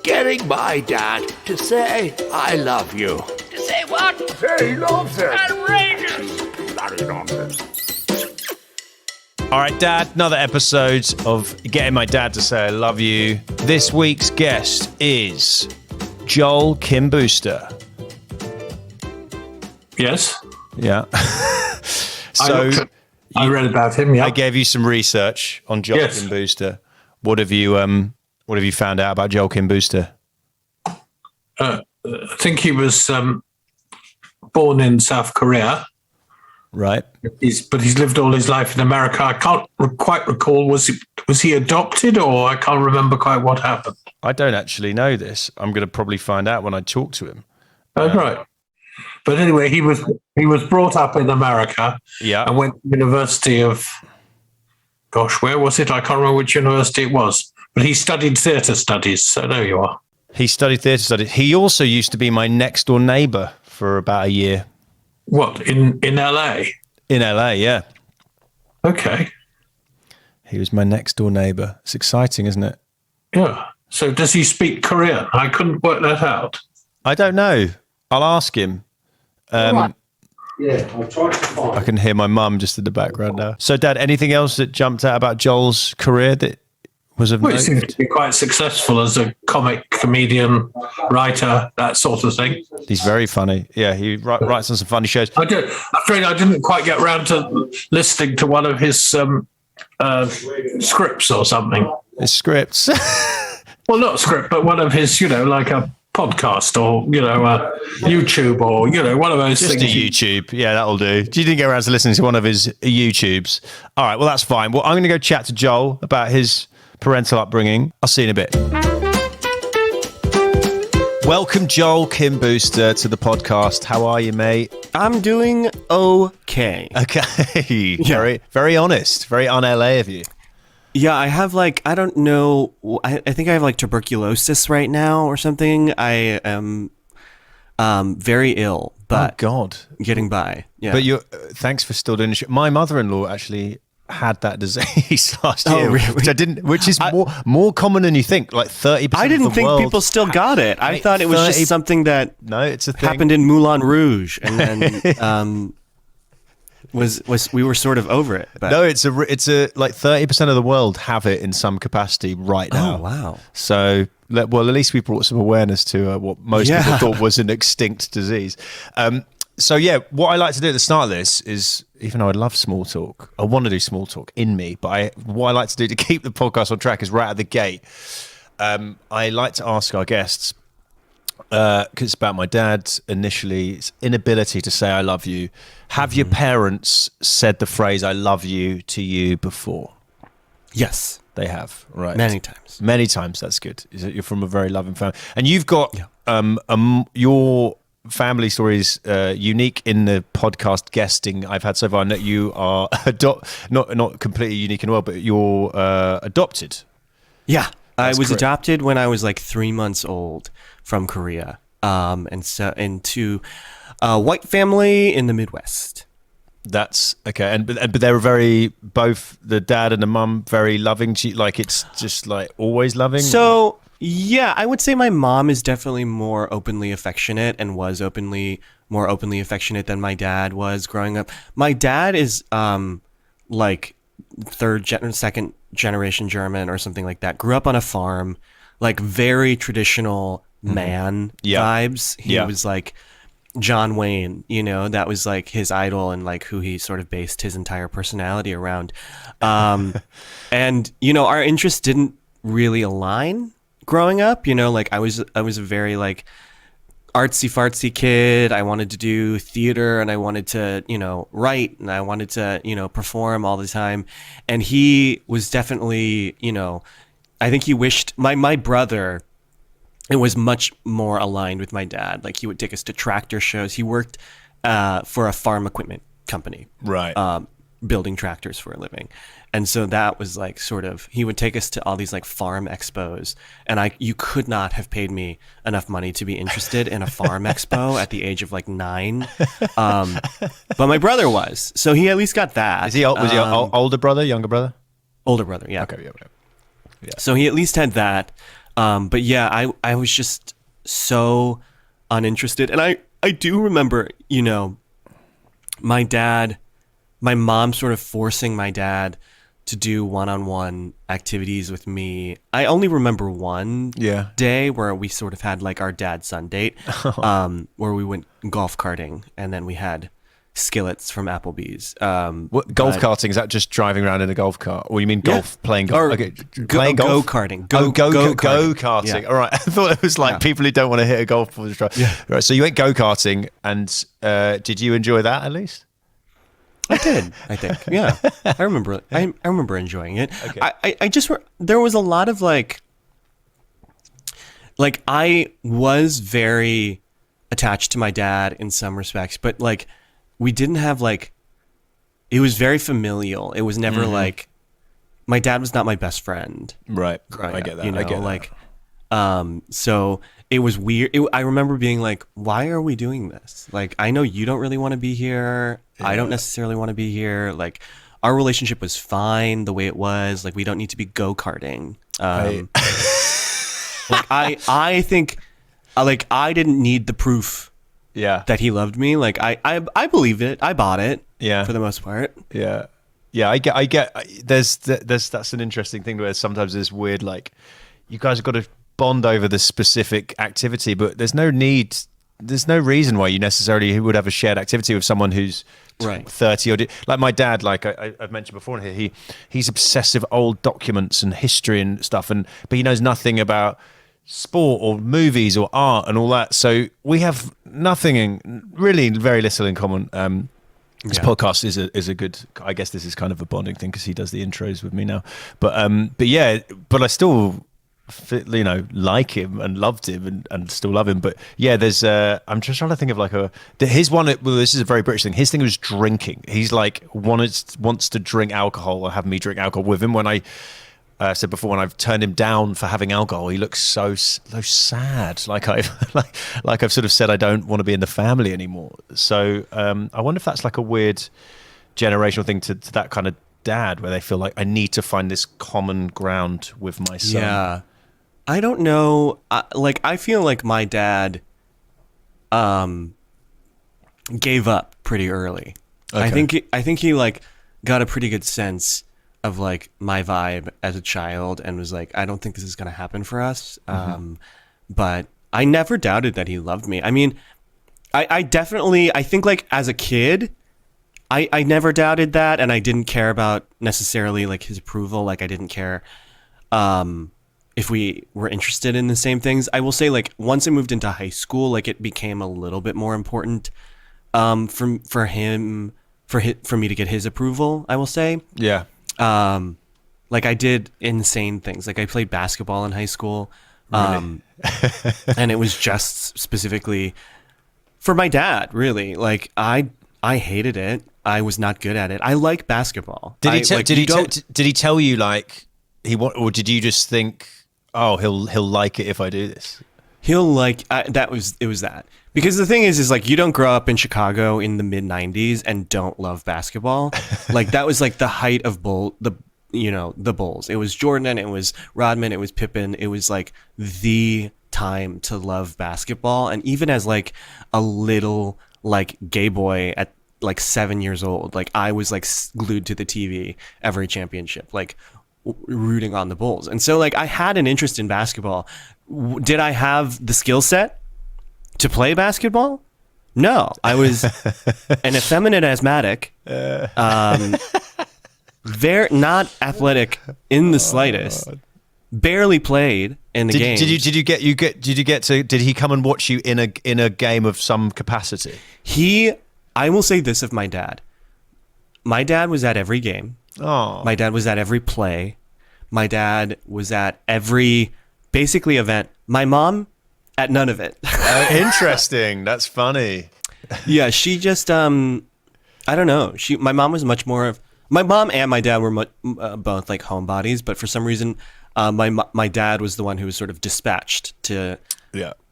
getting my dad to say I love you. To say what? Say he loves him. Outrageous! Bloody nonsense. All right, Dad, another episode of Getting My Dad to Say I Love You. This week's guest is Joel Kim Booster. Yes. Yeah. So I read about him, yeah. I gave you some research on Joel Kim Booster. What have you found out about Joel Kim Booster? I think he was born in South Korea. Right. But he's lived all his life in America. I can't quite recall, was he adopted, or I can't remember quite what happened. I don't actually know this. I'm going to probably find out when I talk to him. Oh, right. But anyway, he was brought up in America. Yeah. And went to University of, where was it? I can't remember which university it was. But he studied theatre studies, so there you are. He studied theatre studies. He also used to be my next door neighbour for about a year. What, in LA? In LA, yeah. Okay. He was my next door neighbour. It's exciting, isn't it? Yeah. So does he speak Korean? I couldn't work that out. I don't know. I'll ask him. Yeah, I'll try to find. I can hear my mum just in the background now. So, Dad, anything else that jumped out about Joel's career that was of Well, note? he seems to be quite successful as a comic, comedian, writer, that sort of thing. He's very funny. Yeah, he writes on some funny shows. I'm afraid I didn't quite get round to listening to one of his scripts or something. His scripts. Well, not a script, but one of his, like a podcast or, YouTube or, one of those Just things. a YouTube. Yeah, that'll do. You didn't get around to listening to one of his YouTubes. All right, well, that's fine. Well, I'm going to go chat to Joel about his parental upbringing. I'll see you in a bit. Welcome, Joel Kim Booster, to the podcast. How are you, mate? I'm doing okay. Okay. Very, very honest. Very un-LA of you. Yeah, I have I don't know, I think I have tuberculosis right now or something. I am very ill, but oh, God. Getting by. Yeah. But thanks for still doing the show. My mother-in-law actually had that disease last year, really? which is more common than you think. Like 30%. I didn't of the think world people still got it. I thought it was just something that it's a thing. happened in Moulin Rouge, and then we were sort of over it. But. No, it's a like 30% of the world have it in some capacity right now. Oh wow! So at least we brought some awareness to what most people thought was an extinct disease. So yeah, what I like to do at the start of this is, even though I love small talk, I want to do small talk in me, but what I like to do to keep the podcast on track is right at the gate. I like to ask our guests, because it's about my dad initially, his inability to say I love you. Have your parents said the phrase I love you to you before? Yes. They have, right? Many times. Many times, that's good. You're from a very loving family. And you've got your family stories unique in the podcast guesting I've had so far. That you are not completely unique in the world, but you're adopted. Yeah, That's I was correct. adopted when I was 3 months old from Korea, and so into a white family in the Midwest. That's okay, but they were both the dad and the mum very loving to you, it's just always loving. So yeah, I would say my mom is definitely more openly affectionate and was more openly affectionate than my dad was growing up. My dad is second generation German or something like that. Grew up on a farm, very traditional man vibes. He was John Wayne, that was his idol and who he sort of based his entire personality around. And our interests didn't really align growing up. I was a very artsy fartsy kid. I wanted to do theater and I wanted to, write and I wanted to, perform all the time. And he was definitely, I think he wished my brother, it was much more aligned with my dad. He would take us to tractor shows. He worked for a farm equipment company, right? Building tractors for a living. And so that was he would take us to all these farm expos, and you could not have paid me enough money to be interested in a farm expo at the age of 9. But my brother was, so he at least got that. Was he older brother, younger brother? Older brother, yeah. Okay, yeah. So he at least had that. But yeah, I was just so uninterested. And I do remember, my mom sort of forcing my dad to do one-on-one activities with me. I only remember one day where we sort of had like our dad-son date, where we went golf karting, and then we had skillets from Applebee's. What golf karting, is that just driving around in a golf cart? Or you mean golf, playing golf? Okay. Playing golf? Go-karting. Go-karting. Yeah. All right. I thought it was like people who don't want to hit a golf ball. Yeah. Right. So you went go-karting, and did you enjoy that at least? I did, I think. Yeah. I remember enjoying it. Okay. I just, there was a lot of like I was very attached to my dad in some respects, but like we didn't have like, it was very familial. It was never like, my dad was not my best friend. Right. I get that. I get like, so it was weird. I remember being like, why are we doing this? Like, I know you don't really want to be here. Yeah. I don't necessarily want to be here. Like, our relationship was fine the way it was. Like, we don't need to be go-karting. I think, like, I didn't need the proof that he loved me. Like, I believed it. I bought it. Yeah. For the most part. Yeah. Yeah, I get. There's that's an interesting thing where sometimes there's weird, like, you guys have got to bond over the specific activity, but there's no reason why you necessarily would have a shared activity with someone who's 30 or like my dad. Like I've mentioned before in here, he's obsessed with old documents and history and stuff, but he knows nothing about sport or movies or art and all that. So we have really very little in common. This podcast is a good. I guess this is kind of a bonding thing because he does the intros with me now. But I still, like him and loved him and still love him. But yeah, there's. I'm just trying to think of like his one. Well, this is a very British thing. His thing was drinking. He's like wants to drink alcohol or have me drink alcohol with him. When I said before, when I've turned him down for having alcohol, he looks so sad. Like I've sort of said I don't want to be in the family anymore. So I wonder if that's like a weird generational thing to that kind of dad, where they feel like I need to find this common ground with my son. Yeah, I don't know. I feel like my dad gave up pretty early. Okay. I think he like got a pretty good sense of like my vibe as a child and was like, I don't think this is going to happen for us. But I never doubted that he loved me. I mean, I think like as a kid, I never doubted that. And I didn't care about necessarily like his approval. Like I didn't care if we were interested in the same things. I will say like once I moved into high school, like it became a little bit more important for me to get his approval, I will say. Yeah. Like I did insane things. Like I played basketball in high school. Really? And it was just specifically for my dad, really. Like I hated it. I was not good at it. I like basketball. Did he tell you like or did you just think, oh, he'll like it if I do this? He'll like it was that. Because the thing is like you don't grow up in Chicago in the mid 90s and don't love basketball. Like that was like the height of the Bulls. It was Jordan, it was Rodman, it was Pippen. It was like the time to love basketball. And even as like a little like gay boy at like 7 years old, like I was like glued to the TV every championship, like rooting on the Bulls. And so like I had an interest in basketball. Did I have the skill set to play basketball? No, I was an effeminate asthmatic, very not athletic in the slightest. Barely played in the game. Did he come and watch you in a game of some capacity? I will say this of my dad. My dad was at every game. Oh. My dad was at every play. My dad was at every basically event. My mom at none of it. Interesting. That's funny. Yeah, she just I don't know. My mom was much more of my mom and my dad were both like homebodies, but for some reason my dad was the one who was sort of dispatched to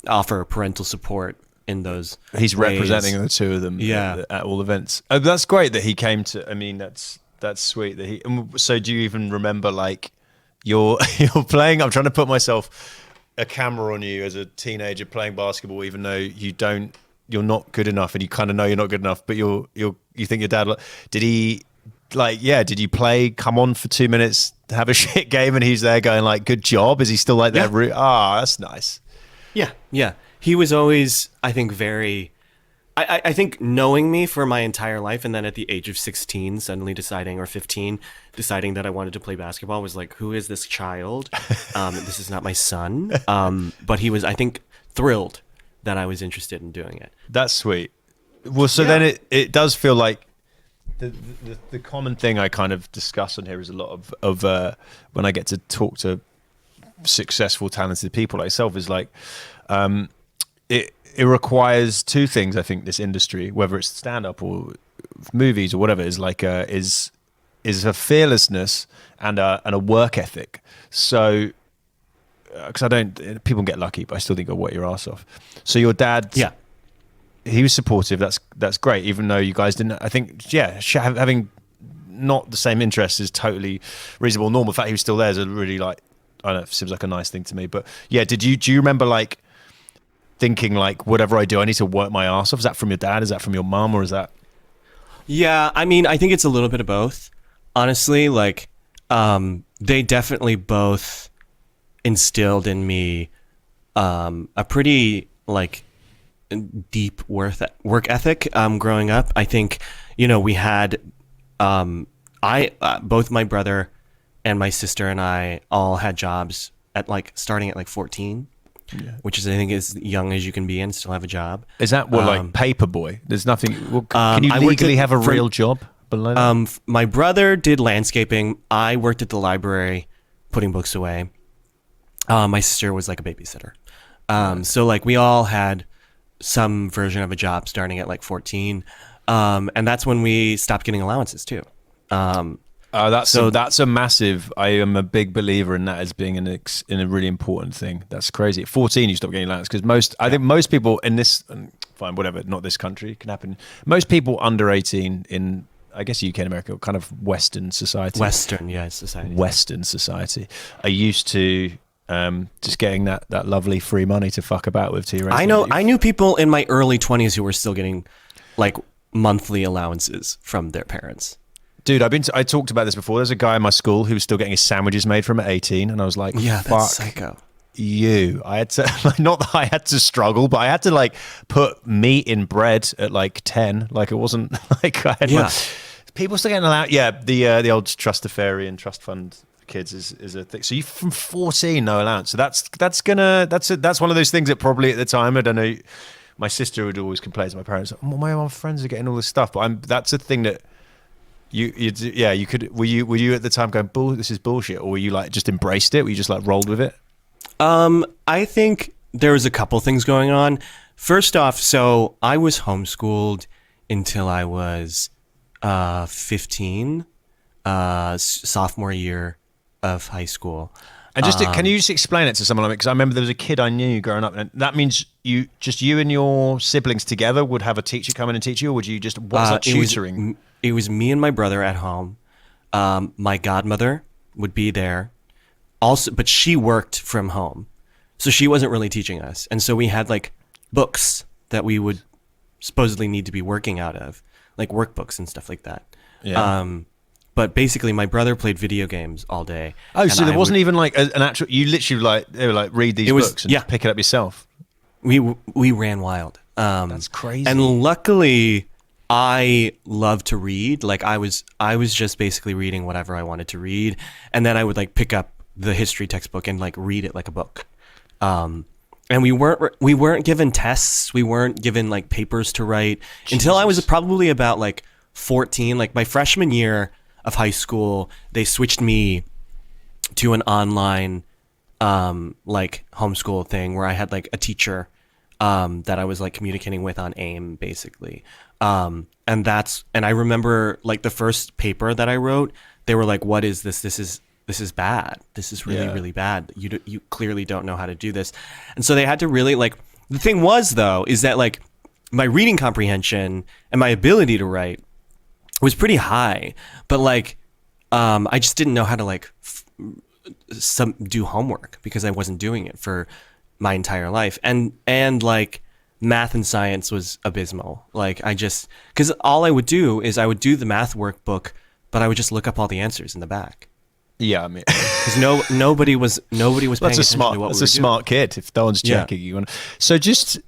offer parental support in those He's ways. Representing the two of them at all events. Oh, that's great that he came to. I mean, that's sweet that he. So do you even remember like you're playing? I'm trying to put myself a camera on you as a teenager playing basketball, even though you're not good enough, and you kind of know you're not good enough, but you think your dad, did he did you play, come on for 2 minutes, have a shit game, and he's there going like, good job? Is he still like that? That's nice. Yeah. He was always, I think, very, I think knowing me for my entire life, and then at the age of 16 suddenly deciding, or 15, deciding that I wanted to play basketball, was like, who is this child? This is not my son. But he was, I think, thrilled that I was interested in doing it. That's sweet. Well, so then it does feel like the common thing I kind of discuss on here is a lot of when I get to talk to successful, talented people like yourself, is like it requires two things. I think this industry, whether it's stand up or movies or whatever, is like is a fearlessness and a work ethic. So because people get lucky, but I still think I'll work your ass off. So your dad, he was supportive. That's great. Even though you guys didn't, I think, having not the same interests is totally reasonable, normal. The fact he was still there is a really like, I don't know, seems like a nice thing to me. But yeah, do you remember like thinking like, whatever I do, I need to work my ass off? Is that from your dad? Is that from your mum? Or is that? Yeah, I mean, I think it's a little bit of both. Honestly, like, they definitely both instilled in me a pretty like deep work ethic growing up. I think, we had both my brother and my sister and I all had jobs starting at 14, which is, I think, as young as you can be and still have a job. Is that like paper boy? There's nothing. Can you legally have a real job below that? My brother did landscaping. I worked at the library putting books away. My sister was like a babysitter. So like we all had some version of a job starting at 14. And that's when we stopped getting allowances too. That's a massive. I am a big believer in that as being in a really important thing. That's crazy. At 14, you stop getting allowance because I think most people in this, fine, whatever, not this country, can happen. Most people under 18 in, I guess, UK and America, kind of Western society. Western society are used to just getting that lovely free money to fuck about with. I knew people in my early 20s who were still getting like monthly allowances from their parents. Dude, I talked about this before. There's a guy in my school who was still getting his sandwiches made from at 18, and I was like, yeah, fuck that's psycho. You. I had to, not that I had to struggle, but I had to like put meat in bread at like 10. Like it wasn't like I had people still getting allowed. Yeah, the old trustafarian trust fund kids is a thing. So you from 14, no allowance. So that's one of those things that probably at the time, I don't know, my sister would always complain to my parents, oh, my friends are getting all this stuff, but that's a thing that you could. Were you at the time going, this is bullshit, or were you like just embraced it? Were you just like rolled with it? I think there was a couple things going on. First off, so I was homeschooled until I was 15, sophomore year of high school. And can you just explain it to someone like me? Because I remember there was a kid I knew growing up, and that means you and your siblings together would have a teacher come in and teach you, or would you just, what's that tutoring? It was me and my brother at home. My godmother would be there also, but she worked from home. So she wasn't really teaching us. And so we had like books that we would supposedly need to be working out of, like workbooks and stuff like that. Yeah. But basically my brother played video games all day. Oh, so there wasn't even like an actual, you literally they were like, read these books and pick it up yourself. We ran wild. That's crazy. And luckily I love to read. Like I was just basically reading whatever I wanted to read. And then I would like pick up the history textbook and like read it like a book. And we weren't given tests. We weren't given like papers to write until I was probably about like 14. Like my freshman year of high school, they switched me to an online like homeschool thing where I had like a teacher that I was like communicating with on AIM basically. And I remember like the first paper that I wrote, they were like, what is this? This is bad. This is really, really bad. You clearly don't know how to do this. And so they had to really like, the thing was though, is that like my reading comprehension and my ability to write was pretty high, but like, I just didn't know how to like do homework because I wasn't doing it for my entire life. And like math and science was abysmal. Like because all I would do is I would do the math workbook, but I would just look up all the answers in the back. Yeah, I mean, because nobody was paying attention to what we were doing. That's a smart kid. If no one's checking you, so just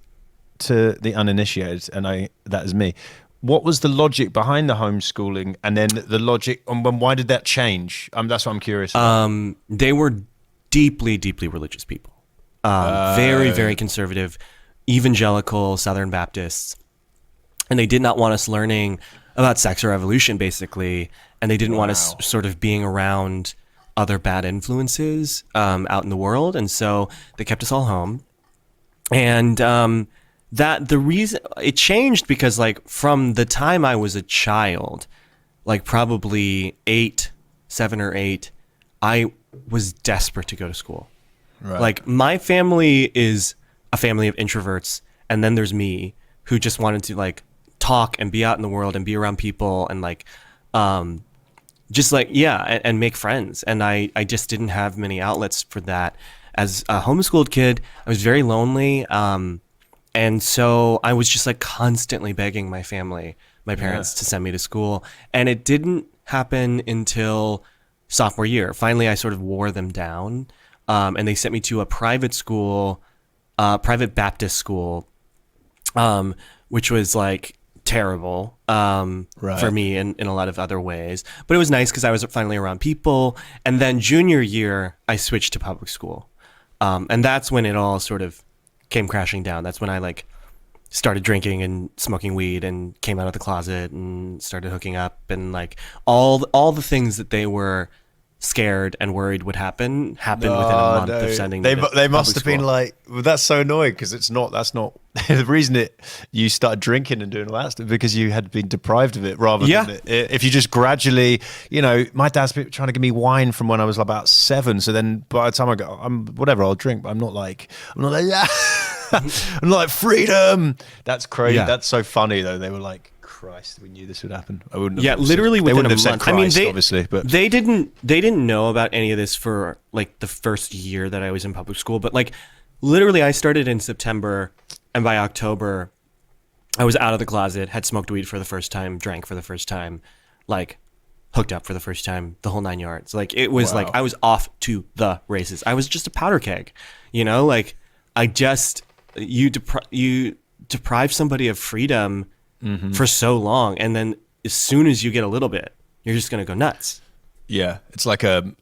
to the uninitiated, and that is me. What was the logic behind the homeschooling, and then the logic on why did that change? That's what I'm curious about. They were deeply, deeply religious people. Very, very conservative, evangelical Southern Baptists, and they did not want us learning about sex or evolution, basically, and they didn't want us sort of being around other bad influences out in the world, and so they kept us all home. And that the reason it changed because like from the time I was a child, like probably 7 or 8, I was desperate to go to school. Right. Like my family is a family of introverts, and then there's me who just wanted to like talk and be out in the world and be around people and like just like and make friends. And I just didn't have many outlets for that. As a homeschooled kid, I was very lonely, and so I was just like constantly begging my parents to send me to school, and it didn't happen until sophomore year. Finally, I sort of wore them down, and they sent me to a private school, private Baptist school, which was like terrible for me in a lot of other ways. But it was nice because I was finally around people. And then junior year, I switched to public school. And that's when it all sort of came crashing down. That's when I like started drinking and smoking weed and came out of the closet and started hooking up and like all the things that they were scared and worried would happen within a month of sending me to they must have school. been like, well, that's so annoying because that's not the reason you started drinking and doing all that stuff because you had been deprived of it rather than if you just gradually, my dad's been trying to give me wine from when I was about 7, so then by the time I go, I'll drink, but I'm not like I'm not like freedom. That's crazy. That's so funny though. They were like, Christ, we knew this would happen. I wouldn't have literally said, within a have month. Said Christ, obviously, but they didn't know about any of this for like the first year that I was in public school. But like literally I started in September, and by October I was out of the closet, had smoked weed for the first time, drank for the first time, like hooked up for the first time, the whole 9 yards. Like it was like I was off to the races. I was just a powder keg, like I just you deprive somebody of freedom for so long, and then as soon as you get a little bit, you're just gonna go nuts. Yeah, it's like a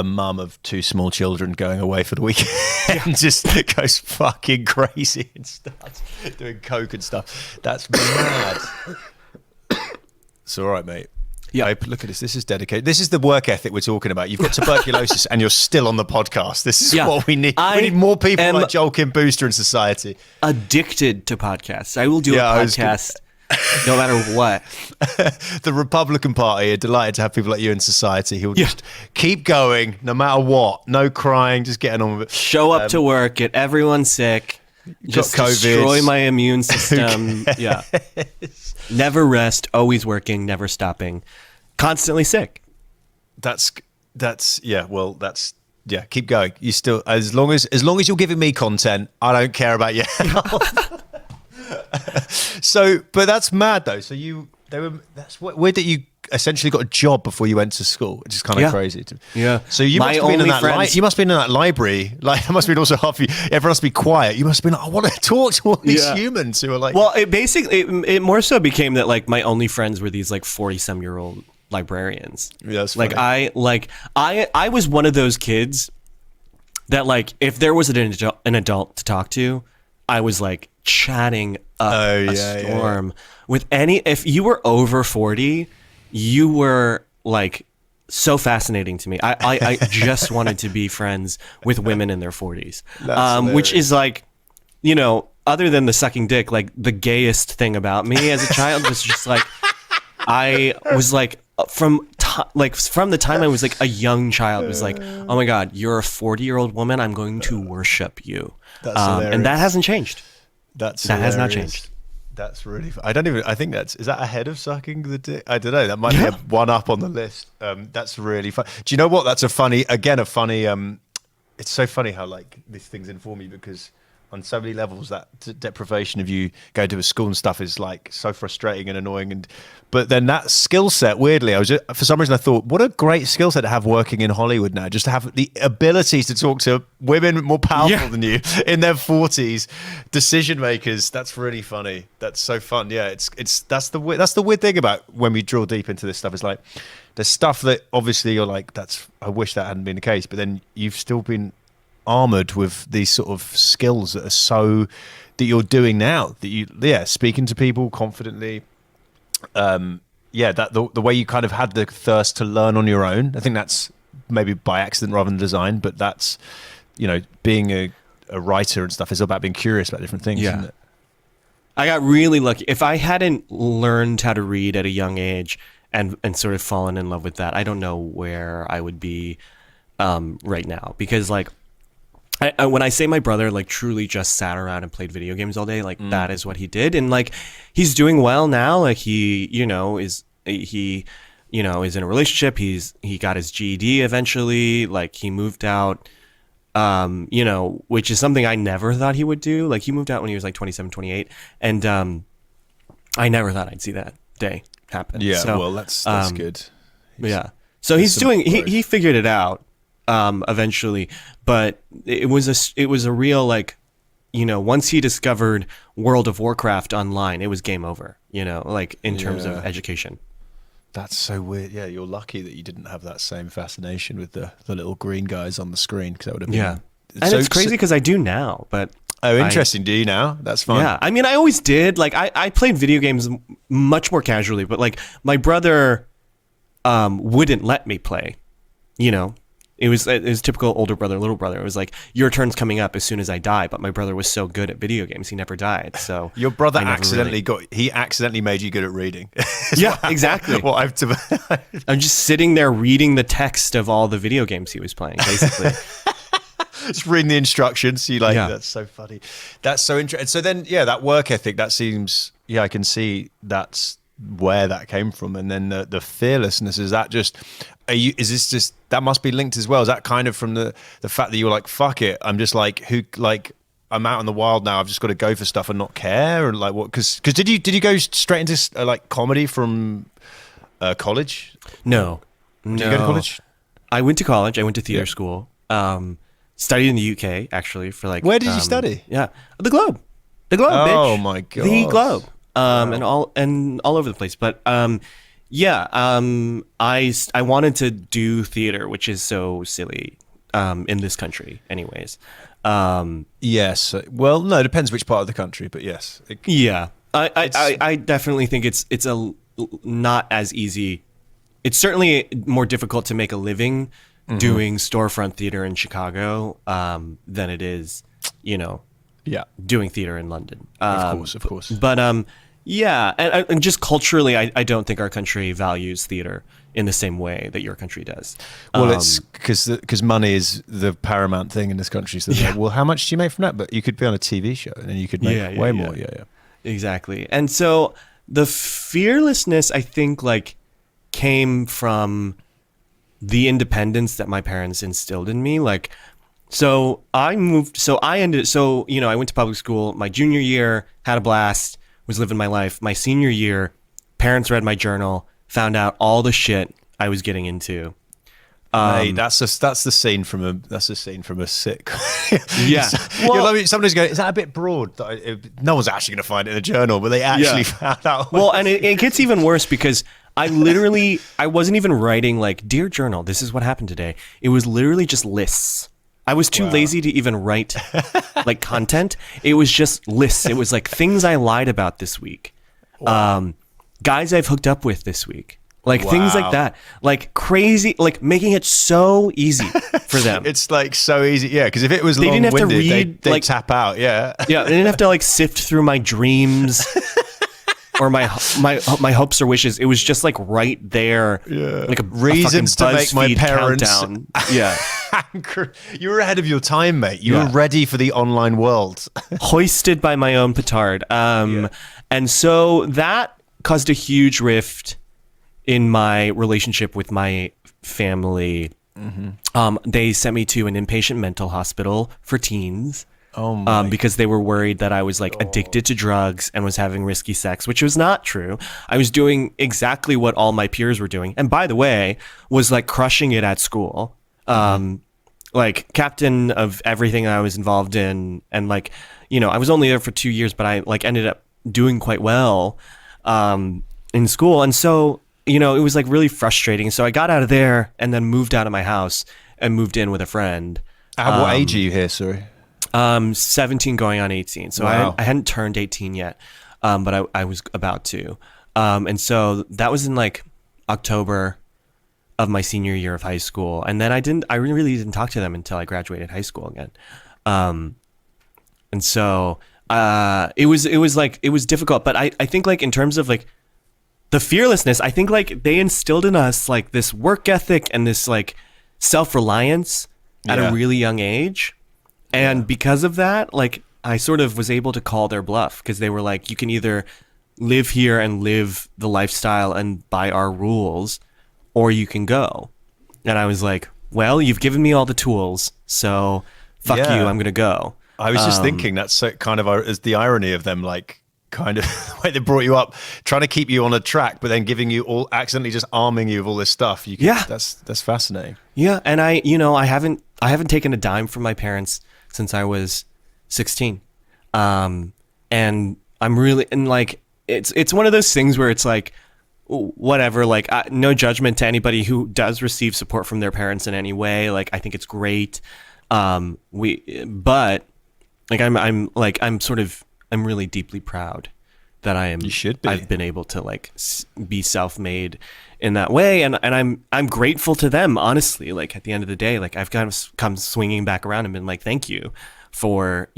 mum of 2 small children going away for the weekend and just goes fucking crazy and starts doing coke and stuff. That's mad. It's all right, mate. Yeah, look at this. This is dedicated. This is the work ethic we're talking about. You've got tuberculosis and you're still on the podcast. This is what we need. We need more people like Joel Kim Booster in society. Addicted to podcasts. I will do a podcast no matter what. The Republican Party are delighted to have people like you in society who will just keep going no matter what. No crying, just getting on with it. Show up to work, get everyone sick, just destroy my immune system. Yeah. Never rest, always working, never stopping, constantly sick. Keep going. You still, as long as you're giving me content, I don't care about your health. So, but that's mad though. So that's weird that you essentially got a job before you went to school, which is kind of crazy. Yeah. So you must have been in that. You must have been in that library. Like, there must have been also half you. Everyone must be quiet. You must have been like, I want to talk to all these humans who are like. Well, it more so became that like my only friends were these like 40-some-year-old librarians. Yeah, that's like funny. I was one of those kids that like if there was an adult to talk to, I was like chatting up a storm with any. If you were over 40, you were like so fascinating to me. I just wanted to be friends with women in their 40s, which is like, other than the sucking dick, like the gayest thing about me as a child was just like, I was like from the time I was like a young child was like, oh my God, you're a 40-year-old woman. I'm going to worship you. And that hasn't changed. That has not changed. That's really. I think is that ahead of sucking the dick? I don't know. That might be one up on the list. That's really fun. Do you know what? That's a funny it's so funny how like these things inform you, because on so many levels that deprivation of you going to a school and stuff is like so frustrating and annoying. But then that skill set, weirdly, for some reason I thought, what a great skill set to have working in Hollywood now, just to have the ability to talk to women more powerful than you in their 40s, decision makers. That's really funny. That's so fun. Yeah, that's the weird thing about when we drill deep into this stuff. It's like there's stuff that obviously you're like, I wish that hadn't been the case, but then you've still been armored with these sort of skills that you're doing now, that speaking to people confidently, that the way you kind of had the thirst to learn on your own. I think that's maybe by accident rather than design, but that's, being a writer and stuff is about being curious about different things, isn't it? I got really lucky. If I hadn't learned how to read at a young age and sort of fallen in love with that, I don't know where I would be right now, because like when I say my brother like truly just sat around and played video games all day, like that is what he did, and like he's doing well now. Like he is in a relationship. He got his GED eventually. Like he moved out, which is something I never thought he would do. Like he moved out when he was like 27, 28, and I never thought I'd see that day happen. Yeah, so, well, that's good. So he figured it out. Eventually, but it was a real like, once he discovered World of Warcraft online, it was game over, like in terms of education. That's so weird. Yeah, you're lucky that you didn't have that same fascination with the little green guys on the screen, because that would have been and it's crazy because I do now, but interesting. Do you now? That's fun. Yeah, I mean, I always did. Like I played video games much more casually, but like my brother wouldn't let me play, It was typical older brother, little brother. It was like, your turn's coming up as soon as I die. But my brother was so good at video games, he never died. So your brother accidentally made you good at reading. Yeah, exactly. I'm just sitting there reading the text of all the video games he was playing, basically. Just reading the instructions. That's so funny. That's so interesting. So then, that work ethic, that seems, I can see that's where that came from. And then the fearlessness, is that just, that must be linked as well? Is that kind of from the fact that you were like, fuck it, I'm just like, I'm out in the wild now, I've just got to go for stuff and not care? And like, what, because did you go straight into like comedy from college? No. Did you go to college? I went to college. I went to theater school. Studied in the UK, actually, for like... Where did you study? Yeah. The Globe. The Globe, bitch. Oh my God. The Globe. And all over the place. But I wanted to do theater, which is so silly in this country anyways. Yes. Well, no, it depends which part of the country, but yes. I definitely think it's not as easy. It's certainly more difficult to make a living doing storefront theater in Chicago than it is, doing theater in London. Of course. But and just culturally, I don't think our country values theater in the same way that your country does. Well, it's because money is the paramount thing in this country. So like, well, how much do you make from that? But you could be on a TV show and then you could make way more. Yeah. Exactly. And so the fearlessness, I think, like, came from the independence that my parents instilled in me. Like, I went to public school my junior year, had a blast, was living my life. My senior year, parents read my journal, found out all the shit I was getting into. Mate, that's the scene from a sick. Yeah. Well, somebody's going, is that a bit broad? No one's actually going to find it in a journal, but they actually found out. Well, and it gets even worse because I wasn't even writing like, dear journal, this is what happened today. It was literally just lists. I was too lazy to even write like content. It was just lists. It was like things I lied about this week. Wow. Guys I've hooked up with this week. Like things like that, like crazy, like making it so easy for them. It's like so easy, because if it was long-winded, they'd tap out, they didn't have to like sift through my dreams or my hopes or wishes. It was just like right there, like reasons to make my parents countdown. Yeah, you were ahead of your time, mate. You were ready for the online world, hoisted by my own petard. And so that caused a huge rift in my relationship with my family They sent me to an inpatient mental hospital for teens. Oh my. Because they were worried that I was like addicted to drugs and was having risky sex, which was not true. I was doing exactly what all my peers were doing. And by the way, was like crushing it at school. Like captain of everything I was involved in. And like, you know, I was only there for 2 years, but I like ended up doing quite well in school. And so, you know, it was like really frustrating. So I got out of there and then moved out of my house and moved in with a friend. At what age are you here, sorry? 17 going on 18. So Wow. I hadn't turned 18 yet, but I was about to. And so that was in like October of my senior year of high school. And then I really didn't talk to them until I graduated high school again. And so it was difficult, but I think like in terms of like the fearlessness, I think like they instilled in us like this work ethic and this like self-reliance at a really young age. And because of that, like I sort of was able to call their bluff because they were like, you can either live here and live the lifestyle and by our rules, or you can go. And I was like, well, you've given me all the tools, so fuck you, I'm going to go. I was just thinking that's so kind of is the irony of them, like kind of the way they brought you up, trying to keep you on a track, but then giving you all accidentally just arming you with all this stuff. That's fascinating. Yeah, and I haven't taken a dime from my parents since I was 16, and I'm really and like it's one of those things where it's like whatever, like no judgment to anybody who does receive support from their parents in any way. Like I think it's great. But like I'm really deeply proud that I am. You should be. I've been able to like be self-made in that way, and I'm grateful to them. Honestly, like at the end of the day, like I've kind of come swinging back around and been like, thank you for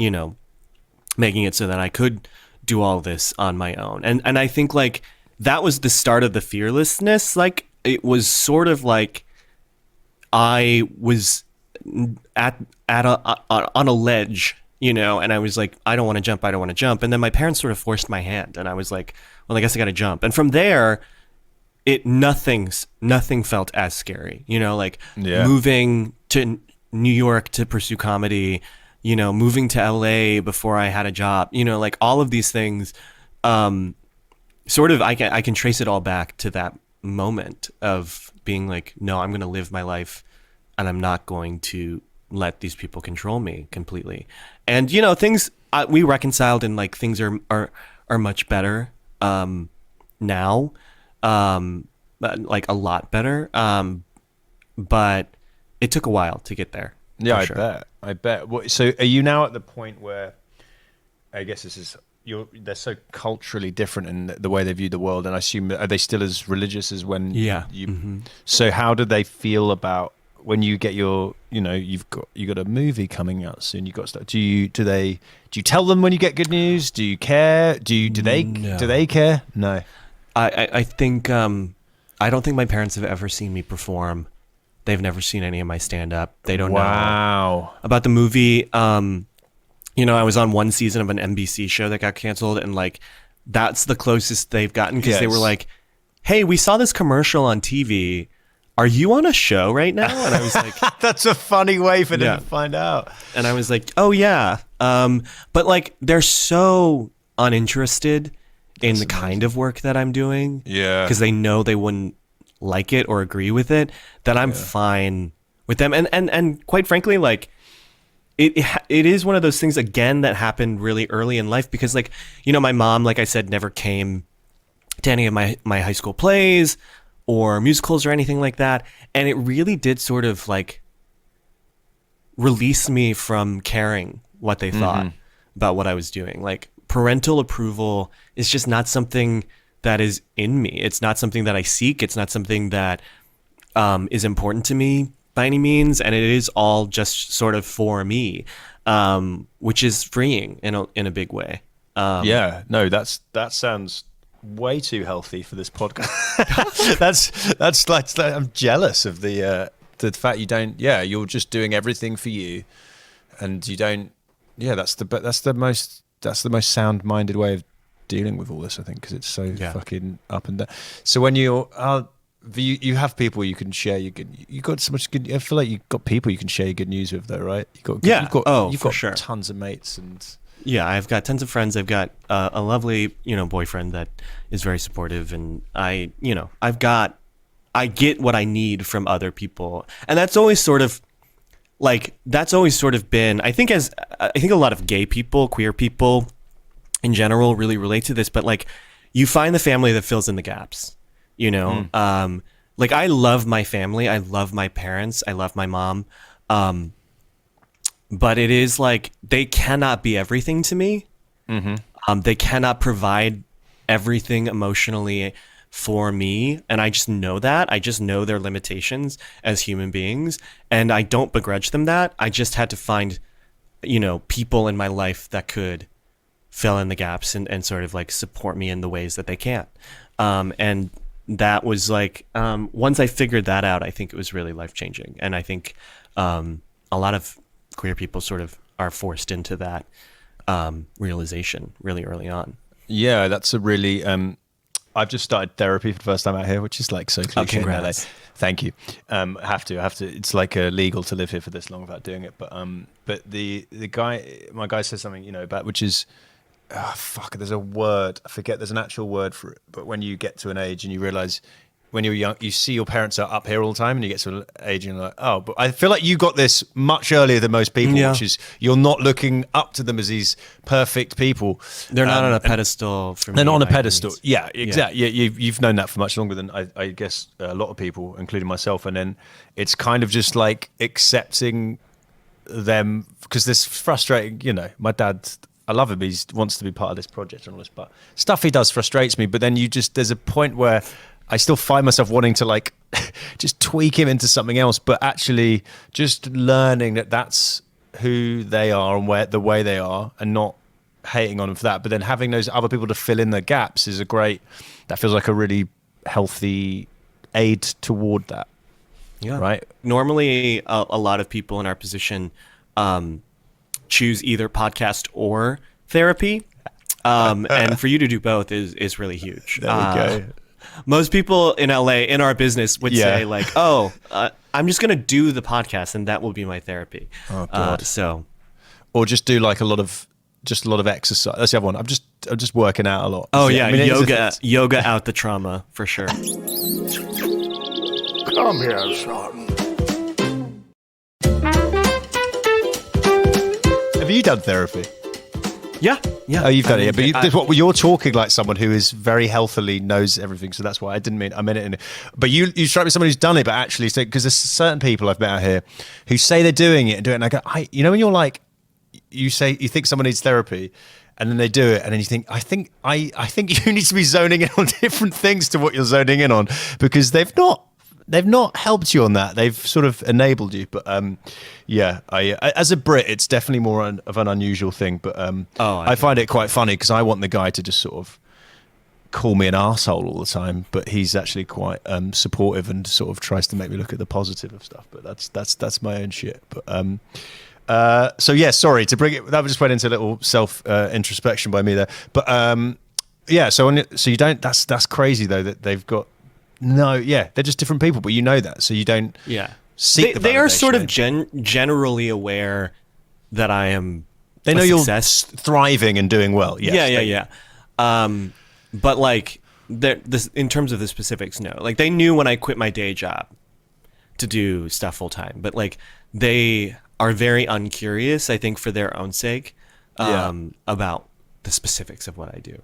making it so that I could do all this on my own. And I think like that was the start of the fearlessness. Like it was sort of like I was on a ledge, and I was like, I don't want to jump. And then my parents sort of forced my hand, and I was like, well, I guess I got to jump. And from there, nothing felt as scary, moving to New York to pursue comedy, moving to LA before I had a job, like all of these things, sort of, I can trace it all back to that moment of being like, no, I'm going to live my life and I'm not going to let these people control me completely. And, things we reconciled and like things are much better, now, like a lot better. But it took a while to get there. Yeah, sure. I bet. So are you now at the point where, I guess they're so culturally different in the way they view the world, and I assume, are they still as religious as when So how do they feel about when you get your, you got a movie coming out soon, you got stuff. Do you tell them when you get good news? Do you care? Do they care? No. I think I don't think my parents have ever seen me perform. They've never seen any of my stand-up. They don't know about the movie. I was on one season of an NBC show that got canceled, and like that's the closest they've gotten because they were like, "Hey, we saw this commercial on TV. Are you on a show right now?" And I was like, "That's a funny way for them to find out." And I was like, "Oh yeah," but like they're so uninterested in the kind of work that I'm doing, because they know they wouldn't like it or agree with it, that I'm fine with them. And quite frankly, like it is one of those things again that happened really early in life, because like, my mom, like I said, never came to any of my high school plays or musicals or anything like that. And it really did sort of like release me from caring what they thought about what I was doing. Like parental approval is just not something that is in me. It's not something that I seek. It's not something that is important to me by any means. And it is all just sort of for me, which is freeing in a big way. That sounds way too healthy for this podcast. that's like, I'm jealous of the fact you don't. Yeah, you're just doing everything for you, and you don't. Yeah, that's the most sound-minded way of dealing with all this, I think, because it's so fucking up and down. So when you're you have people you can share your good. You got so much good. I feel like you've got people you can share your good news with, though, right? You've got sure. tons of mates and. Yeah, I've got tons of friends. I've got a lovely, boyfriend that is very supportive, and I get what I need from other people, and that's always sort of been. I think a lot of gay people, queer people, in general, really relate to this. But like, you find the family that fills in the gaps. Like I love my family. I love my parents. I love my mom. But it is like they cannot be everything to me. Mm-hmm. They cannot provide everything emotionally for me. And I just know that. I just know their limitations as human beings. And I don't begrudge them that. I just had to find, people in my life that could fill in the gaps and sort of like support me in the ways that they can't. And that was like, once I figured that out, I think it was really life-changing. And I think a lot of queer people sort of are forced into that realization really early on. Yeah, that's a really I've just started therapy for the first time out here, which is like so cliche in LA. Thank you. Have to it's like illegal to live here for this long without doing it, but my guy says something about, which is there's a word, I forget, there's an actual word for it, but when you get to an age and you realize when you're young, you see your parents are up here all the time, and you get to an age and you're like, oh, but I feel like you got this much earlier than most people, which is you're not looking up to them as these perfect people. They're not on a pedestal for me. They're not on a pedestal. Yeah, exactly. Yeah, you've known that for much longer than I guess a lot of people, including myself. And then it's kind of just like accepting them, because this frustrating, my dad, I love him. He wants to be part of this project and all this, but stuff he does frustrates me. But then there's a point where I still find myself wanting to like just tweak him into something else, but actually just learning that that's who they are and the way they are, and not hating on them for that. But then having those other people to fill in the gaps that feels like a really healthy aid toward that. Yeah. Right. Normally a lot of people in our position choose either podcast or therapy. And for you to do both is really huge. There we go. Most people in LA in our business would say like, "Oh, I'm just gonna do the podcast, and that will be my therapy." Oh God! Or just do like a lot of exercise. That's the other one. I'm just working out a lot. Oh yeah, yoga out the trauma for sure. Come here, son. Have you done therapy? Yeah. Oh, you've done it. But you're talking like someone who is very healthily knows everything. So that's why I meant it. But you strike me as someone who's done it, but actually, because there's certain people I've met out here who say they're doing it and do it, and I go, when you're like, you think someone needs therapy, and then they do it, and then you think, I think you need to be zoning in on different things to what you're zoning in on, because they've not helped you on that. They've sort of enabled you. But I as a Brit, it's definitely more of an unusual thing. But I find it quite funny, because I want the guy to just sort of call me an arsehole all the time, but he's actually quite supportive and sort of tries to make me look at the positive of stuff. But that's my own shit. But sorry to bring it. That just went into a little self introspection by me there. But so you don't. That's crazy though, that they've got. No, yeah, they're just different people, but you know that, so you don't. Yeah, seek they are sort of generally aware that I am. They know you're thriving and doing well. Yes, yeah. But like, in terms of the specifics, no. Like, they knew when I quit my day job to do stuff full time, but like, they are very uncurious, I think, for their own sake, about the specifics of what I do.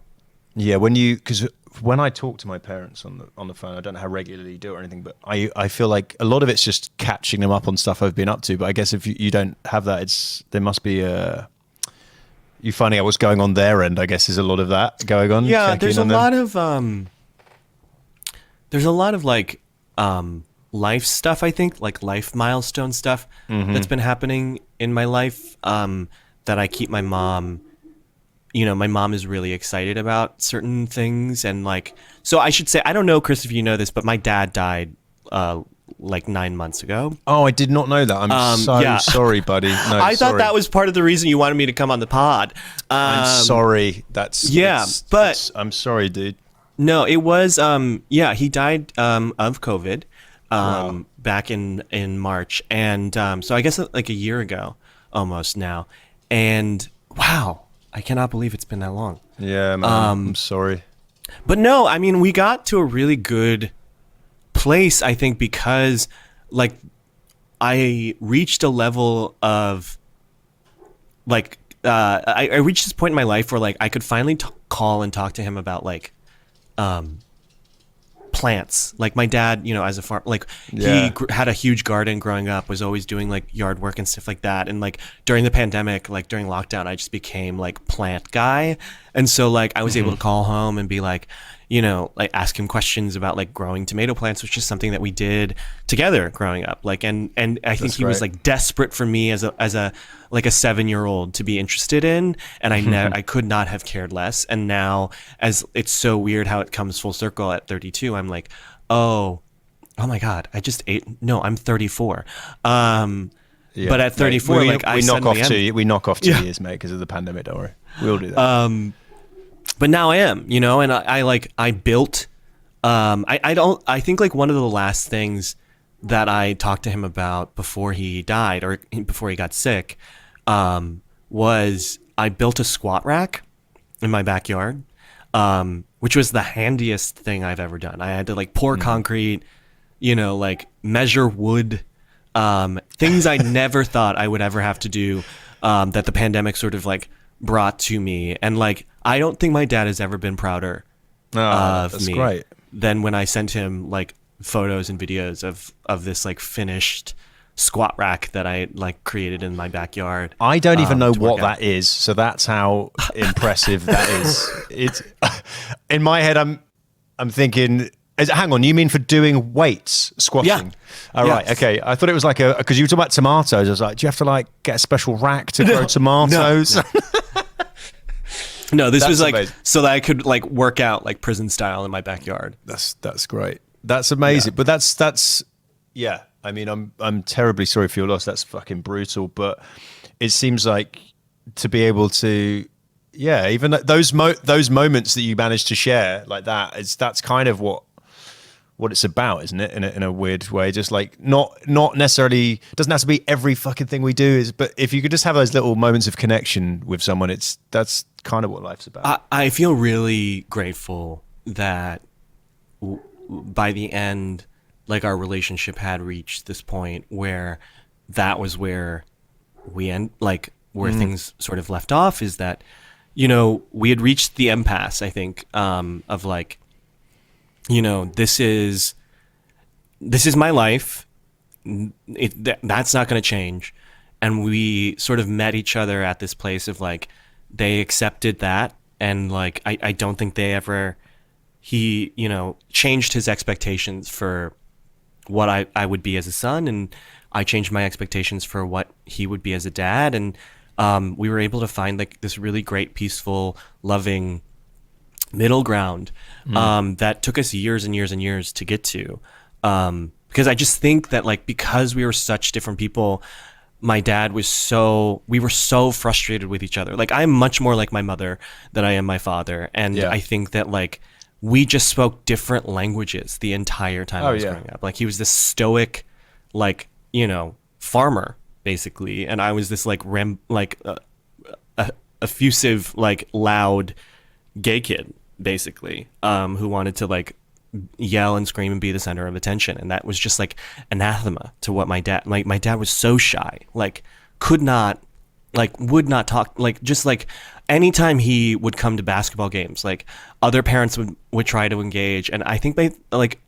Yeah, because when I talk to my parents on the phone, I don't know how regularly you do it or anything, but I feel like a lot of it's just catching them up on stuff I've been up to. But I guess if you don't have that, there must be you finding out what's going on their end, I guess, is a lot of that going on. Yeah, there's a lot of like life stuff, I think, like life milestone stuff that's been happening in my life that I keep my mom. My mom is really excited about certain things, and like, so I should say, I don't know, Chris, if you know this, but my dad died like 9 months ago. Oh, I did not know that. I'm sorry, buddy. No, I thought that was part of the reason you wanted me to come on the pod. I'm sorry. I'm sorry, dude. No, it was he died of COVID back in March, and so I guess like a year ago almost now. And wow, I cannot believe it's been that long. Yeah, man. I'm sorry. But no, I mean, we got to a really good place, I think, because like I reached a level of like I reached this point in my life where like I could finally call and talk to him about like plants. Like my dad, as a farm, like he had a huge garden growing up, was always doing like yard work and stuff like that. And like during the pandemic, like during lockdown, I just became like plant guy. And so like I was able to call home and be like, like ask him questions about like growing tomato plants, which is something that we did together growing up. Like, and I think he was like desperate for me as a like a 7-year-old to be interested in. And I could not have cared less. And now, as it's so weird how it comes full circle at 32, I'm like, oh my God, I just ate. No, I'm 34. But at 34, we knock off 2 years, mate, because of the pandemic. Don't worry, we'll do that. But now I am, and I built. I think like one of the last things that I talked to him about before he died or before he got sick, was I built a squat rack in my backyard, which was the handiest thing I've ever done. I had to like pour concrete, like measure wood, things I never thought I would ever have to do, that the pandemic sort of like brought to me. And like, I don't think my dad has ever been prouder of me than when I sent him like photos and videos of this like finished squat rack that I like created in my backyard. I don't even know what that is, so that's how impressive that is. It's in my head. I'm thinking. Hang on, you mean for doing weights, squatting? Yeah. All right, okay. I thought it was like because you were talking about tomatoes. I was like, do you have to like get a special rack to grow tomatoes? No, this was like amazing. So that I could like work out like prison style in my backyard. That's great. That's amazing. Yeah. But that's yeah. I mean, I'm terribly sorry for your loss. That's fucking brutal. But it seems like to be able to, even those moments that you managed to share like that, that's kind of what it's about, isn't it? In a weird way, just like not necessarily doesn't have to be every fucking thing we do but if you could just have those little moments of connection with someone, that's kind of what life's about. I feel really grateful that by the end, like our relationship had reached this point where that was where we end, like where things sort of left off, is that, we had reached the impasse, I think, of like, this is my life. That's not going to change. And we sort of met each other at this place of like, they accepted that. And like, I don't think he changed his expectations for what I would be as a son. And I changed my expectations for what he would be as a dad. And we were able to find like this really great, peaceful, loving middle ground that took us years and years and years to get to. Because I just think that like, because we were such different people, my dad we were so frustrated with each other. Like I'm much more like my mother than I am my father. And I think that like, we just spoke different languages the entire time I was growing up. Like he was this stoic, like, farmer basically. And I was this like effusive, like loud gay kid basically, who wanted to like yell and scream and be the center of attention. And that was just like anathema to what my dad was so shy, like would not talk, like just like anytime he would come to basketball games, like other parents would try to engage. And I think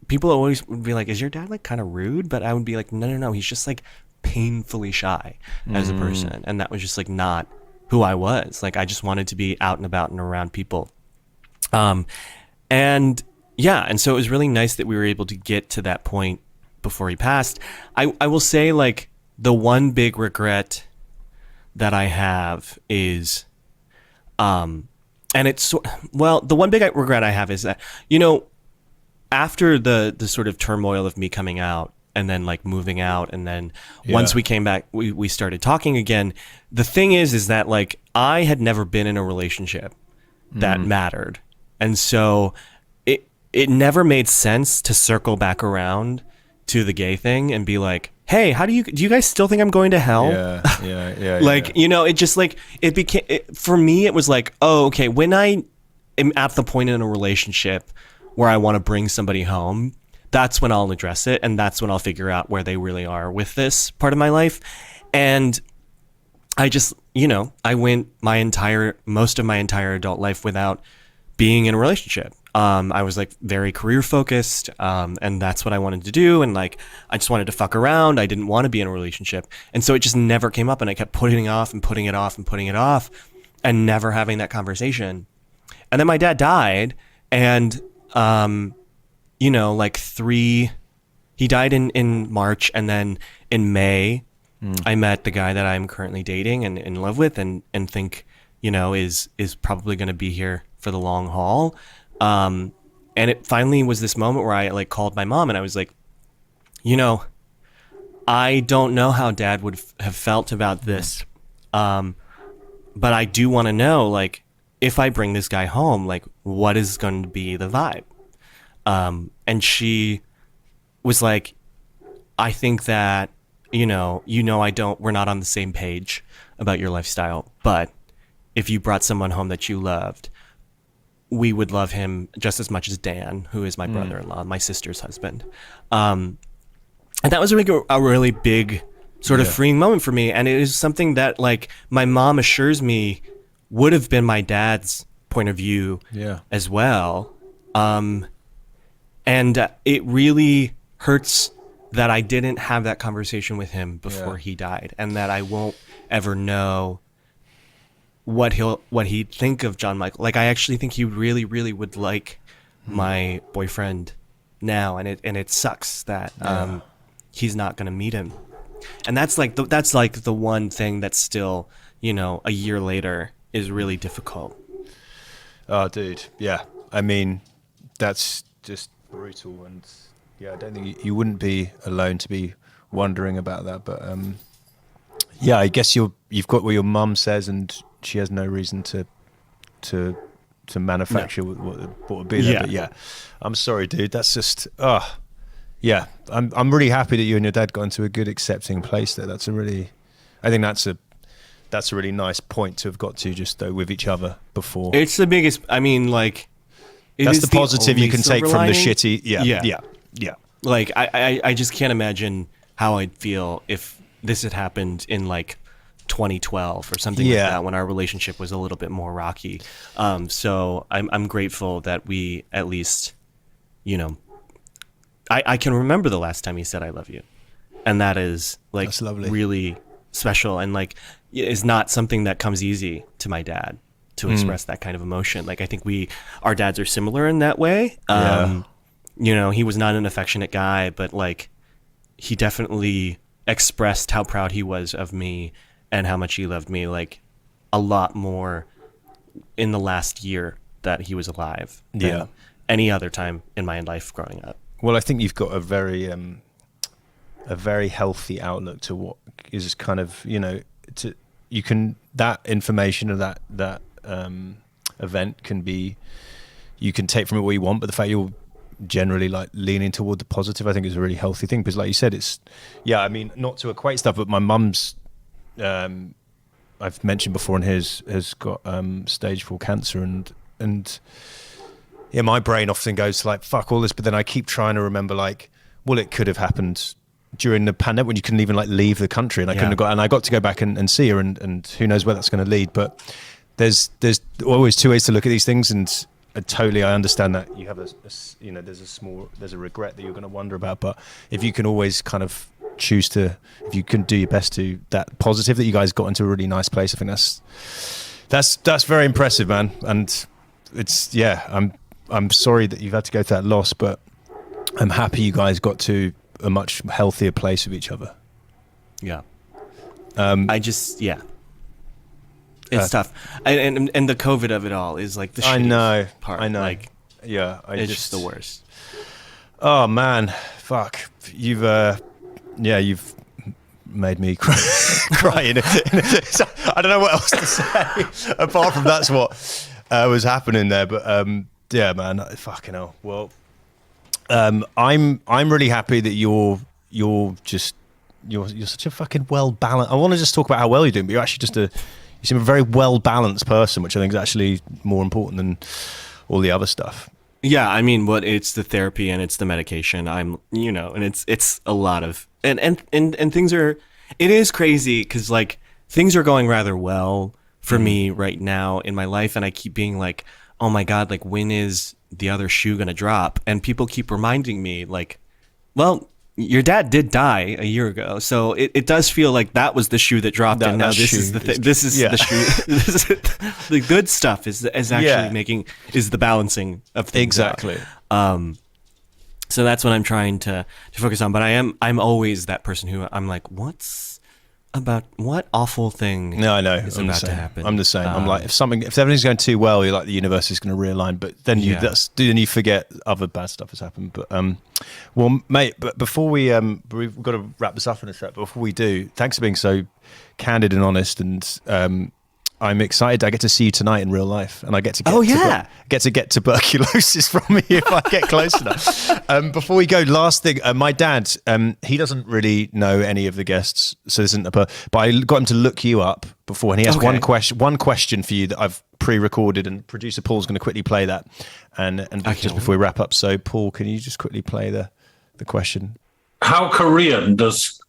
people always would be like, is your dad like kind of rude? But I would be like, no, he's just like painfully shy as a person. And that was just like not who I was. Like I just wanted to be out and about and around people. And so it was really nice that we were able to get to that point before he passed. I will say like the one big regret that I have is, the one big regret I have is that, after the sort of turmoil of me coming out and then like moving out, and then once we came back, we started talking again. The thing is that like I had never been in a relationship that mattered. And so it never made sense to circle back around to the gay thing and be like, hey, do you guys still think I'm going to hell? Yeah. Like, you know, it just like, it became, for me, it was like, oh, okay, when I am at the point in a relationship where I want to bring somebody home, that's when I'll address it. And that's when I'll figure out where they really are with this part of my life. And I just, you know, I went most of my entire adult life without being in a relationship. I was like very career focused, and that's what I wanted to do. And like, I just wanted to fuck around. I didn't want to be in a relationship. And so it just never came up, and I kept putting it off and putting it off and putting it off and never having that conversation. And then my dad died, and, you know, like he died in March, and then in May, I met the guy that I'm currently dating and in love with and think, you know, is probably going to be here for the long haul. And it finally was this moment where I like called my mom and I was like, you know, I don't know how Dad would have felt about this. But I do want to know, like, if I bring this guy home, like, what is going to be the vibe? And she was like, I think that, we're not on the same page about your lifestyle, but if you brought someone home that you loved, we would love him just as much as Dan, who is my brother-in-law, my sister's husband. And that was a really big sort of freeing moment for me. And it is something that like my mom assures me would have been my dad's point of view as well. And it really hurts that I didn't have that conversation with him before he died, and that I won't ever know what he'd think of John Michael. Like, I actually think he really, really would like my boyfriend now, and it sucks that he's not going to meet him. And that's like the one thing that's still, you know, a year later is really difficult. Oh, dude, yeah. I mean, that's just brutal, and I don't think you wouldn't be alone to be wondering about that. But I guess you've got what your mum says, and she has no reason to manufacture what would be there. But I'm sorry, dude. That's just I'm really happy that you and your dad got into a good accepting place there. I think that's a really nice point to have got to just though with each other before. It's the biggest. I mean, like, that's the positive you can take from the shitty. Yeah. Like, I just can't imagine how I'd feel if this had happened in like 2012 or something like that, when our relationship was a little bit more rocky. So I'm grateful that we at least, you know, I can remember the last time he said I love you, and that is like really special, and like is not something that comes easy to my dad to express that kind of emotion. Like, I think our dads are similar in that way. You know, he was not an affectionate guy, but like he definitely expressed how proud he was of me and how much he loved me, like a lot more in the last year that he was alive than any other time in my life growing up. Well, I think you've got a very healthy outlook to what is kind of, you know, that information of that event you can take from it what you want, but the fact you're generally like leaning toward the positive, I think is a really healthy thing, because like you said, it's I mean, not to equate stuff, but my mum's I've mentioned before, and has got stage 4 cancer, and my brain often goes to like, fuck all this, but then I keep trying to remember like, well, it could have happened during the pandemic when you couldn't even like leave the country, and I couldn't have got, and I got to go back and see her, and who knows where that's going to lead. But there's always two ways to look at these things, and I understand that you have there's a regret that you're going to wonder about, but if you can always kind of choose to, if you can do your best to that positive that you guys got into a really nice place, I think that's very impressive, man. And it's I'm sorry that you've had to go through that loss, but I'm happy you guys got to a much healthier place with each other. It's tough, and the COVID of it all is like the shittiest part. I know. Like, it's just the worst. Oh man, fuck! You've made me cry. I don't know what else to say apart from that's what was happening there. But man, fucking hell. Well, I'm really happy that you're such a fucking well balanced. I want to just talk about how well you're doing, but you're actually you seem a very well balanced person, which I think is actually more important than all the other stuff. Yeah, I mean, it's the therapy and it's the medication. And it's a lot of and things are. It is crazy because like things are going rather well for me right now in my life, and I keep being like, oh my God, like when is the other shoe gonna drop? And people keep reminding me like, well, your dad did die a year ago, so it does feel like that was the shoe that dropped, and now this is the this is the shoe. This is, the good stuff is actually is the balancing of things. Exactly. So that's what I'm trying to focus on. But I'm always that person who I'm like, what awful thing? No, I know. Is about to happen. I'm the same. I'm like, if everything's going too well, you're like the universe is going to realign. But then you forget other bad stuff has happened. But well, mate. But before we've got to wrap this up in a sec. But before we do, thanks for being so candid and honest. And I'm excited. I get to see you tonight in real life, and I get to get tuberculosis from you if I get close enough. Before we go, last thing, my dad, he doesn't really know any of the guests, so this isn't but I got him to look you up before, and he has one question for you that I've pre-recorded, and producer Paul's going to quickly play that, and just before we wrap up. So, Paul, can you just quickly play the question? How Korean does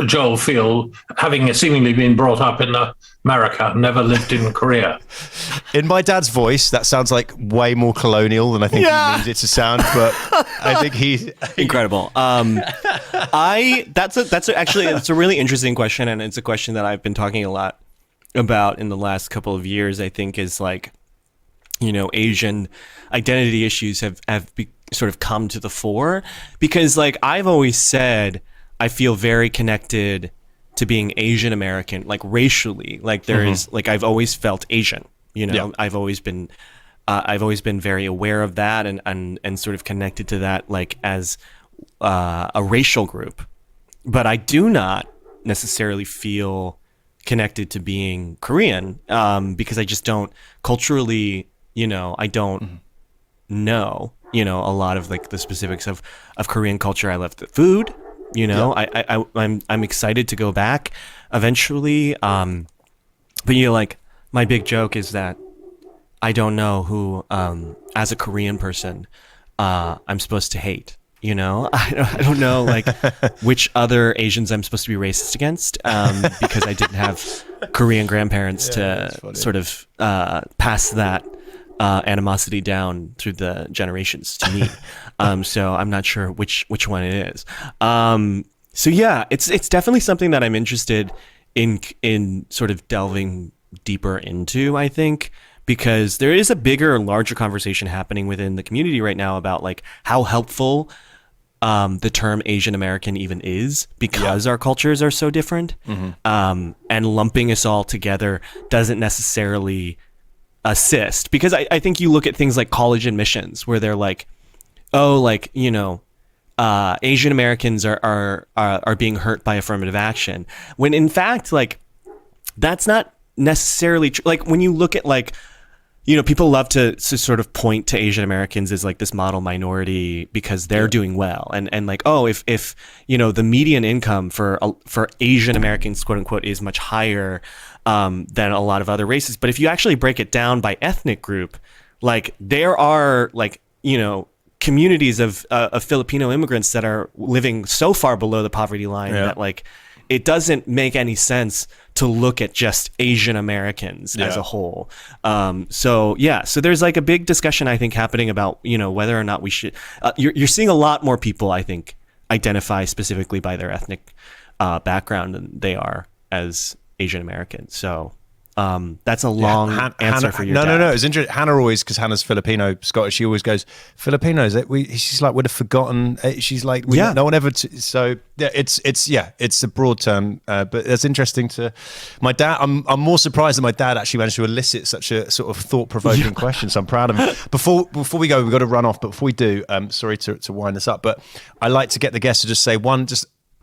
Joel feel, having seemingly been brought up in America, never lived in Korea? In my dad's voice, that sounds like way more colonial than I think he needs it to sound. But I think he's incredible. It's a really interesting question, and it's a question that I've been talking a lot about in the last couple of years. I think is like, Asian identity issues have sort of come to the fore, because like I've always said, I feel very connected to being Asian American, like racially. Like there is, like I've always felt Asian. I've always been very aware of that and sort of connected to that, like as a racial group. But I do not necessarily feel connected to being Korean because I just don't culturally. I don't know. A lot of like the specifics of Korean culture. I love the food. I'm excited to go back eventually. But like my big joke is that I don't know who, as a Korean person, I'm supposed to hate. I don't know like which other Asians I'm supposed to be racist against because I didn't have Korean grandparents to sort of pass that animosity down through the generations to me. So I'm not sure which one it is. So yeah, it's definitely something that I'm interested in sort of delving deeper into, I think, because there is a bigger, larger conversation happening within the community right now about like how helpful the term Asian American even is, because our cultures are so different. And lumping us all together doesn't necessarily assist, because I think you look at things like college admissions where they're like, Asian Americans are being hurt by affirmative action, when in fact, like, that's not necessarily true. Like when you look at like, people love to sort of point to Asian Americans as like this model minority because they're doing well, and like, oh, if the median income for Asian Americans, quote unquote, is much higher than a lot of other races. But if you actually break it down by ethnic group, like there are like, communities of Filipino immigrants that are living so far below the poverty line that like it doesn't make any sense to look at just Asian Americans as a whole. So there's like a big discussion, I think, happening about, whether or not we should, you're seeing a lot more people, I think, identify specifically by their ethnic background than they are as Asian Americans. So that's a long answer for your dad. No. It's interesting. Hannah always, because Hannah's Filipino Scottish, she always goes, Filipinos. She's like, would have forgotten. She's like, no one ever. So yeah, it's a broad term, but it's interesting to my dad. I'm more surprised that my dad actually managed to elicit such a sort of thought-provoking question. So I'm proud of him. Before we go, we've got to run off. But before we do, sorry to wind this up, but I like to get the guests to just say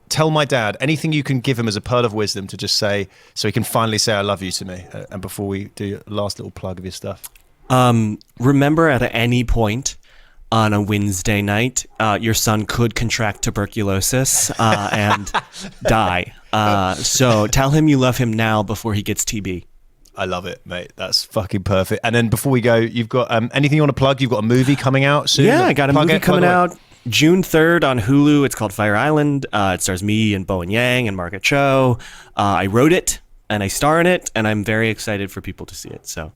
tell my dad anything you can give him as a pearl of wisdom to just say, so he can finally say I love you to me. And before we do, last little plug of your stuff. Remember at any point on a Wednesday night, your son could contract tuberculosis and die. So tell him you love him now before he gets TB. I love it, mate. That's fucking perfect. And then before we go, you've got anything you want to plug? You've got a movie coming out soon? Yeah, I got a movie coming out June 3rd on Hulu. It's called Fire Island. It stars me and Bowen Yang and Margaret Cho. I wrote it and I star in it, and I'm very excited for people to see it. So,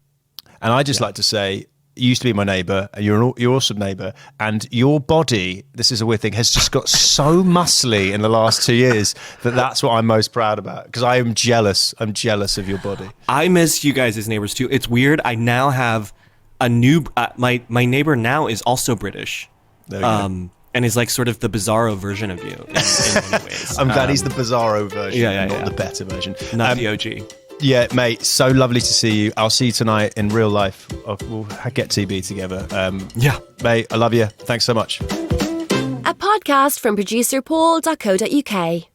and I just like to say, you used to be my neighbour. You're an awesome neighbour, and your body, this is a weird thing, has just got so muscly in the last 2 years that's what I'm most proud about, because I am jealous. I'm jealous of your body. I miss you guys as neighbors too. It's weird. I now have a new, my neighbor now is also British. There you go. And is like sort of the bizarro version of you in many ways. I'm glad he's the bizarro version, not the better version. Not the OG. Yeah, mate, so lovely to see you. I'll see you tonight in real life. We'll get TB together. Yeah. Mate, I love you. Thanks so much. A podcast from producer Paul.co.uk.